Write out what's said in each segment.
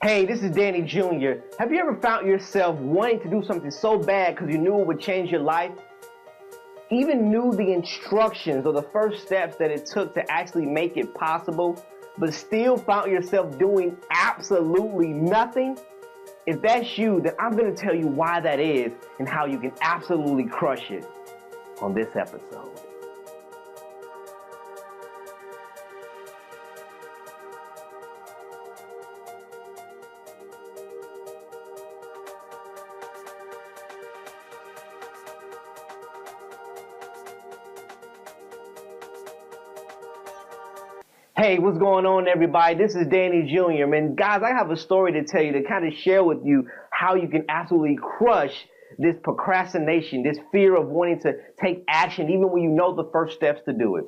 Hey, this is Danny Jr. Have you ever found yourself wanting to do something so bad because you knew it would change your life? Even knew the instructions or the first steps that it took to actually make it possible, but still found yourself doing absolutely nothing? If that's you, then I'm going to tell you why that is and how you can absolutely crush it on this episode. Hey, what's going on, everybody? This is Danny Jr. Man, guys, I have a story to tell you to kind of share with you how you can absolutely crush this procrastination, this fear of wanting to take action, even when you know the first steps to do it.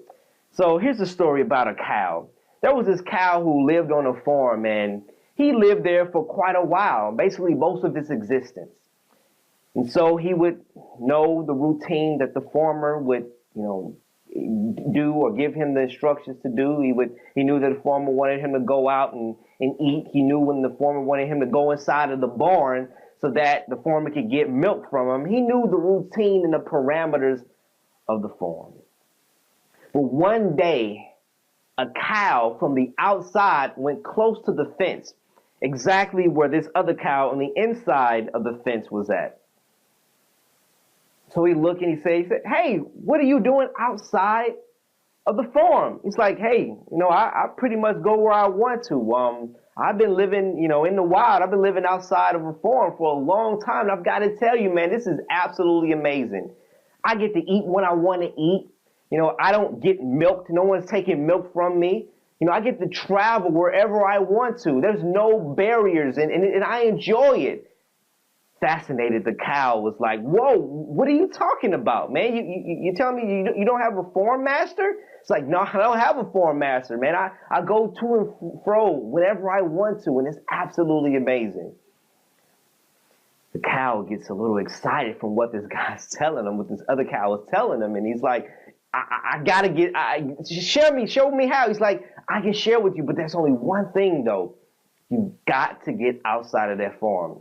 So here's a story about a cow. There was this cow who lived on a farm, and he lived there for quite a while, basically most of his existence. And so he would know the routine that the farmer would, do or give him the instructions to do. He knew that the farmer wanted him to go out and eat. He knew when the farmer wanted him to go inside of the barn so that the farmer could get milk from him. He knew the routine and the parameters of the farm. But one day, a cow from the outside went close to the fence, exactly where this other cow on the inside of the fence was at. So he looked and he said, "Hey, what are you doing outside of the farm?" He's like, "Hey, I pretty much go where I want to. I've been living, in the wild. I've been living outside of a farm for a long time. And I've got to tell you, man, this is absolutely amazing. I get to eat when I want to eat. I don't get milked. No one's taking milk from me. I get to travel wherever I want to. There's no barriers, and I enjoy it." Fascinated, the cow was like, "Whoa, what are you talking about, man? You telling me you don't have a farm master?" It's like, "No, I don't have a farm master, man. I go to and fro whenever I want to, and it's absolutely amazing." The cow gets a little excited from what this guy's telling him, what this other cow is telling him, and he's like, I gotta show me how." He's like, "I can share with you, but there's only one thing though. You got to get outside of that farm.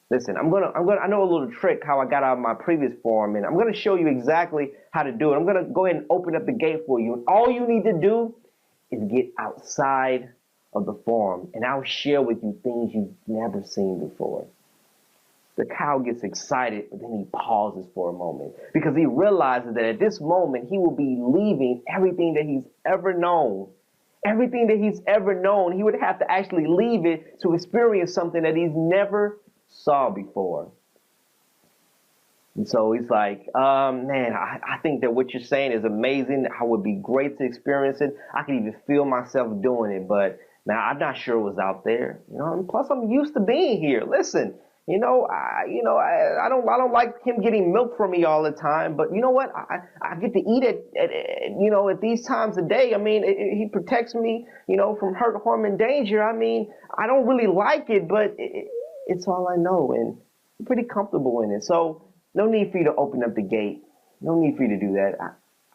Listen, I know a little trick how I got out of my previous farm, and I'm gonna show you exactly how to do it. I'm gonna go ahead and open up the gate for you, and all you need to do is get outside of the farm, and I'll share with you things you've never seen before." The cow gets excited, but then he pauses for a moment because he realizes that at this moment he will be leaving everything that he's ever known. Everything that he's ever known, he would have to actually leave it to experience something that he's never saw before. And so he's like, man, I think that what you're saying is amazing. I would be great to experience it. I could even feel myself doing it, but now I'm not sure what's out there. And plus I'm used to being here. Listen, I don't like him getting milk from me all the time, but you know what? I get to eat it at these times of day. I mean, he protects me, from hurt, harm, and danger. I mean, I don't really like it, but it's all I know, and I'm pretty comfortable in it. So no need for you to open up the gate. No need for you to do that.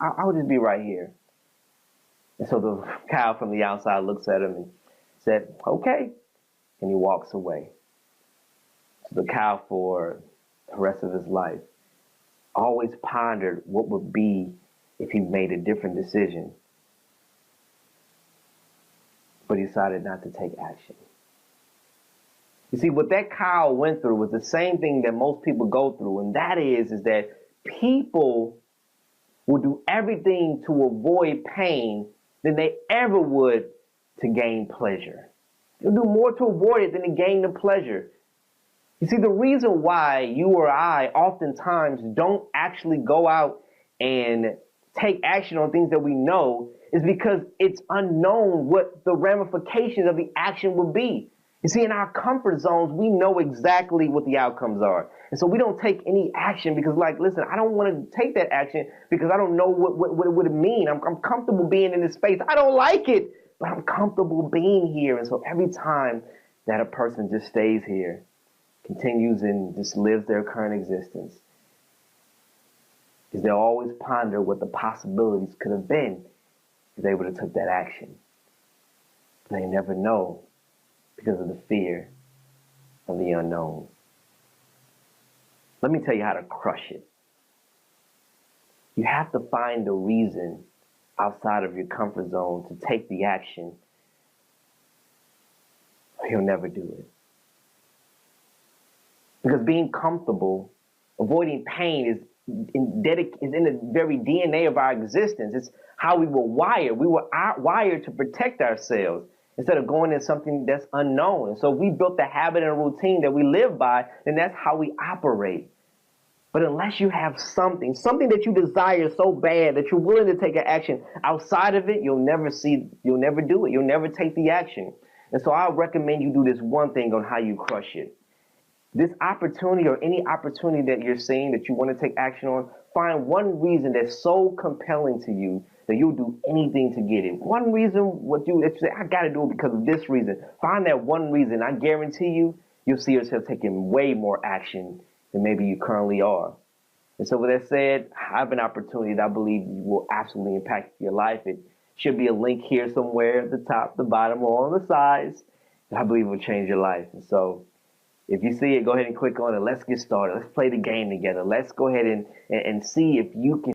I'll just be right here. And so the cow from the outside looks at him and said, "Okay," and he walks away. So the cow, for the rest of his life, always pondered what would be if he made a different decision, but he decided not to take action. You see, what that cow went through was the same thing that most people go through, and that is that people will do everything to avoid pain than they ever would to gain pleasure. They'll do more to avoid it than to gain the pleasure. You see, the reason why you or I oftentimes don't actually go out and take action on things that we know is because it's unknown what the ramifications of the action would be. You see, in our comfort zones, we know exactly what the outcomes are. And so we don't take any action because, listen, I don't want to take that action because I don't know what it would mean. I'm comfortable being in this space. I don't like it, but I'm comfortable being here. And so every time that a person just stays here, continues and just lives their current existence, is they'll always ponder what the possibilities could have been if they would have took that action. They never know because of the fear of the unknown. Let me tell you how to crush it. You have to find a reason outside of your comfort zone to take the action, or you'll never do it. Because being comfortable, avoiding pain is in the very DNA of our existence. It's how we were wired. We were wired to protect ourselves instead of going in something that's unknown. And so we built the habit and a routine that we live by, and that's how we operate. But unless you have something that you desire so bad that you're willing to take an action outside of it, you'll never do it. You'll never take the action. And so I recommend you do this one thing on how you crush it. This opportunity or any opportunity that you're seeing that you want to take action on, find one reason that's so compelling to you that you'll do anything to get it. One reason that you say, I got to do it because of this reason. Find that one reason. I guarantee you'll see yourself taking way more action than maybe you currently are. And so with that said, I have an opportunity that I believe will absolutely impact your life. It should be a link here somewhere at the top, the bottom, or on the sides. I believe it will change your life. And so if you see it, go ahead and click on it. Let's get started. Let's play the game together. Let's go ahead and see if you can